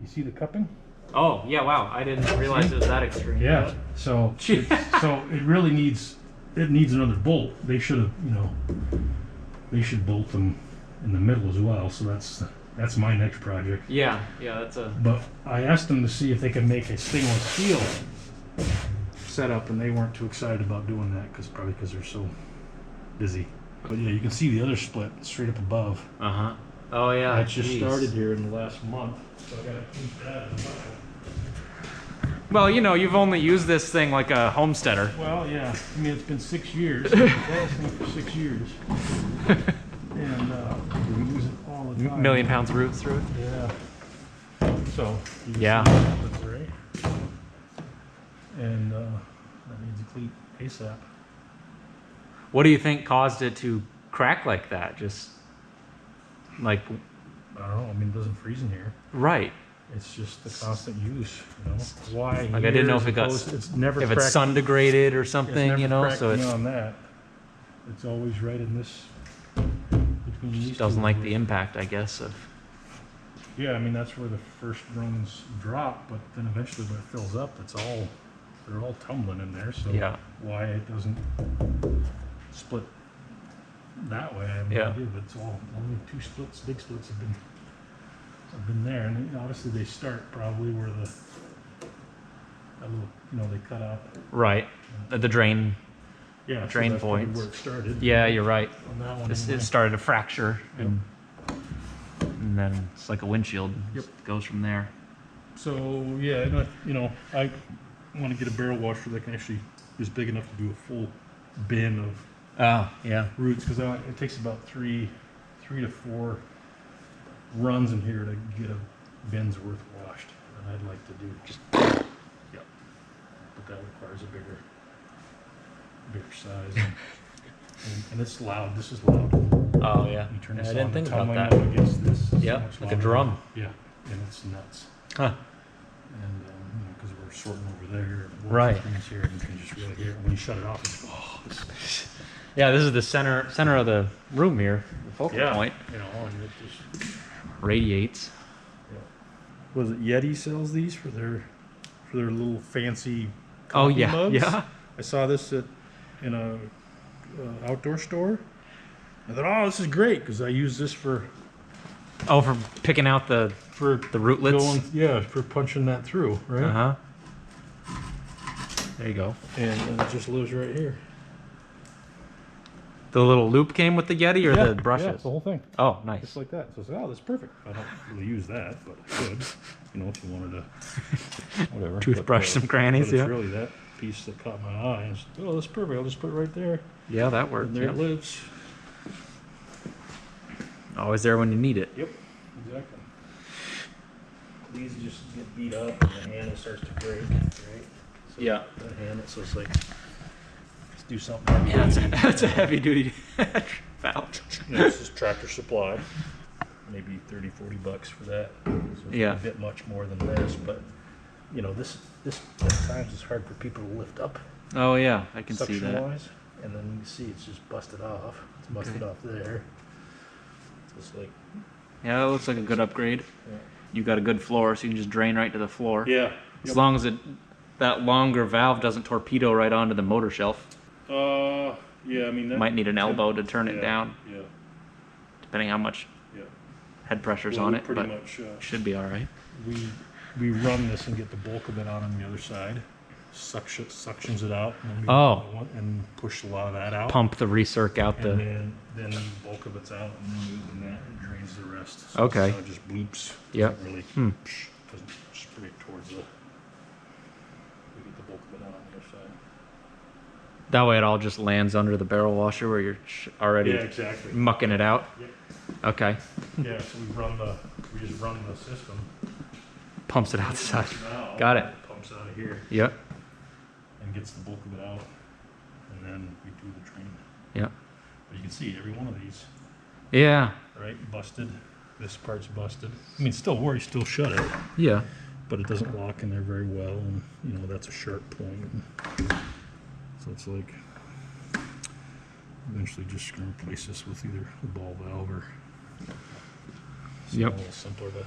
You see the cupping? Oh, yeah, wow. I didn't realize it was that extreme. Yeah. So so it really needs another bolt. They should have, you know, they should bolt them in the middle as well. So that's my next project. Yeah, that's a... But I asked them to see if they could make a stainless steel setup, and they weren't too excited about doing that probably because they're so busy. But yeah, you can see the other split straight up above. Uh-huh. Oh, yeah. That just geez. started here in the last month, so I gotta keep that in mind. Well, you know, you've only used this thing like a homesteader. Well, yeah. I mean, it's been 6 years. I've had this thing for 6 years. And we use it all the time. Million pounds of roots through it. Yeah. So, you can Yeah. see what happens, right? And that needs a cleat ASAP. What do you think caused it to crack like that? Just like... I don't know. I mean, it doesn't freeze in here. Right. It's just the constant use, you know. Why? Like I didn't know if it got... It's never if cracked, it's sun degraded or it's something, never you know, cracked so it's... beyond that. It's always right in this... Between these Just doesn't two like here. the impact, I guess, of... Yeah, I mean, that's where the first runs drop, but then eventually when it fills up, they're all tumbling in there, so Yeah. why it doesn't split that way, I have no Yeah. idea, but it's only 2 splits, big splits have been there, and obviously they start probably where that little, you know, they cut out. Right. The drain. Yeah, Drain so that's probably points. where it started. Yeah, you're right. On that one It anyway. started to fracture, Yep. and then it's like a windshield. Yep. It goes from there. So yeah, and you know, I want to get a barrel washer that can actually is big enough to do a full bin of Oh, yeah. roots, because it takes about three to 4 runs in here to get a bin's worth washed, and I'd like to do just yep, but that requires a bigger size, and it's loud. This is loud. Oh, yeah. You turn Yeah, this I on, didn't think the about tumbling that. up against this is so Yeah, much like a louder. drum. Yeah, and it's nuts. Huh. And because we're sorting over there, Right. Here, and you can just really hear it when you shut it off. It's, oh, this Yeah, this is the center of the room here. The focal point you know, and it just. radiates. Was it Yeti sells these for their little fancy Oh, coffee yeah. mugs? Yeah. I saw this in a outdoor store. I thought, oh, this is great because I use this for Oh, for picking out the rootlets. for punching that through, right? Uh huh. There you go. And it just lives right here. The little loop came with the Yeti or Yeah, the brushes? yeah, the whole thing, Oh, just nice. like that. So I said, oh, that's perfect. I don't really use that, but I could, you know, if you wanted to, whatever. Toothbrush some but crannies, it's yeah. really that piece that caught my eye. And I said, oh, that's perfect. I'll just put it right there. Yeah, that works. And there it lives. Always there when you need it. Yep, exactly. These just get beat up and the handle starts to break, right? So Yeah. the handle, so it's like, let's do something. Yeah, that's a heavy duty valve. This is Tractor Supply. Maybe 30, 40 bucks for that. So it's Yeah. a bit much more than this, but you know, this at times is hard for people to lift up Oh yeah, I can see suction that. wise. And then you see it's just busted off. It's busted Okay. off there. So it's like, Yeah, that looks like a good upgrade. yeah. You got a good floor, so you can just drain right to the floor. Yeah. As long as that longer valve doesn't torpedo right onto the motor shelf. Yeah, I mean, that Might need an elbow to turn it yeah, down, Yeah, depending how much yeah. head pressure's Well, on we it, pretty but much, should be all right. we run this and get the bulk of it out on the other side. Suctions it out. And, then Oh. and push a lot of that out. Pump the recirc out And the... then the bulk of it's out, and then moving that and drains the rest. So Okay. It just bloops. Yep. Doesn't really Hmm. doesn't spray towards the. We get the bulk of it out on the other side. That way it all just lands under the barrel washer where you're already Yeah, exactly. mucking it out. Yep. Okay. Yeah, so we just run the system. Pumps it outside. Now, Got it. Pumps out of here Yep. and gets the bulk of it out, and then we do the drain. Yep. But you can see every one of these, Yeah. right? Busted. This part's busted. I mean, still works, still shut it, Yeah. but it doesn't lock in there very well, and you know that's a sharp point. So it's like eventually just gonna replace this with either a ball valve or something Yep. a little simpler to